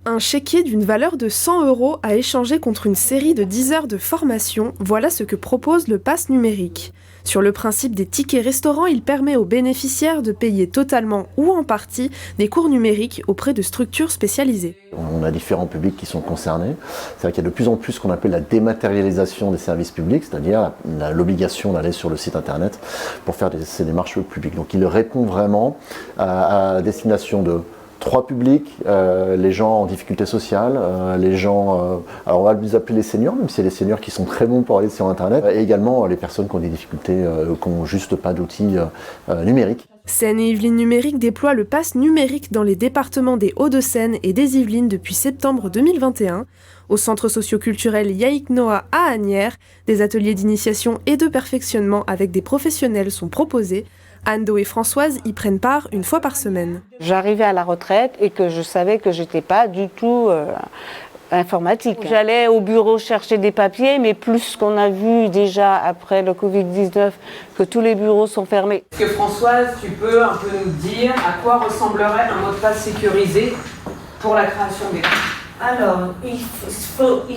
Un chéquier d'une valeur de 100 € à échanger contre une série de 10 heures de formation, voilà ce que propose le pass numérique. Sur le principe des tickets restaurants, il permet aux bénéficiaires de payer totalement ou en partie des cours numériques auprès de structures spécialisées. On a différents publics qui sont concernés. C'est-à-dire qu'il y a de plus en plus ce qu'on appelle la dématérialisation des services publics, c'est-à-dire l'obligation d'aller sur le site internet pour faire ces démarches publiques. Donc il répond vraiment à destination de 3 publics, les gens en difficulté sociale, les gens, alors on va les appeler les seniors, même si c'est les seniors qui sont très bons pour aller sur internet, et également les personnes qui ont des difficultés, qui n'ont juste pas d'outils numériques. Seine-et-Yvelines Numérique déploie le pass numérique dans les départements des Hauts-de-Seine et des Yvelines depuis septembre 2021. Au centre socio-culturel Yaïk Noah à Asnières, des ateliers d'initiation et de perfectionnement avec des professionnels sont proposés. Ando et Françoise y prennent part une fois par semaine. J'arrivais à la retraite et que je savais que j'étais pas du tout informatique. J'allais au bureau chercher des papiers, mais plus qu'on a vu déjà après le Covid-19 que tous les bureaux sont fermés. Est-ce que Françoise, tu peux un peu nous dire à quoi ressemblerait un mot de passe sécurisé pour la création des comptes ? Alors, il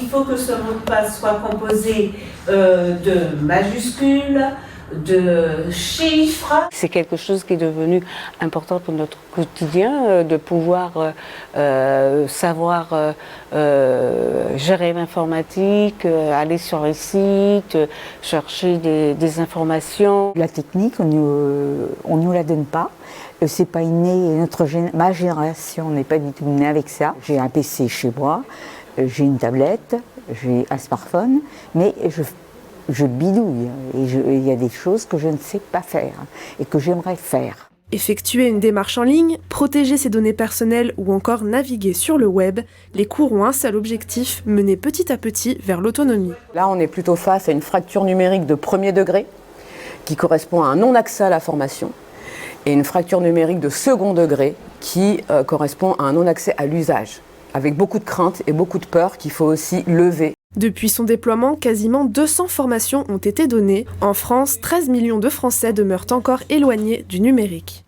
faut que ce mot de passe soit composé de majuscules, de chiffres. C'est quelque chose qui est devenu important pour notre quotidien, de pouvoir savoir gérer l'informatique, aller sur les sites, chercher des informations. La technique, on nous la donne pas. C'est pas inné, ma génération n'est pas du tout née avec ça. J'ai un PC chez moi, j'ai une tablette, j'ai un smartphone, mais je bidouille et il y a des choses que je ne sais pas faire et que j'aimerais faire. Effectuer une démarche en ligne, protéger ses données personnelles ou encore naviguer sur le web, les cours ont un seul objectif, mener petit à petit vers l'autonomie. Là, on est plutôt face à une fracture numérique de premier degré qui correspond à un non-accès à la formation et une fracture numérique de second degré qui correspond à un non-accès à l'usage, avec beaucoup de craintes et beaucoup de peurs qu'il faut aussi lever. Depuis son déploiement, quasiment 200 formations ont été données. En France, 13 millions de Français demeurent encore éloignés du numérique.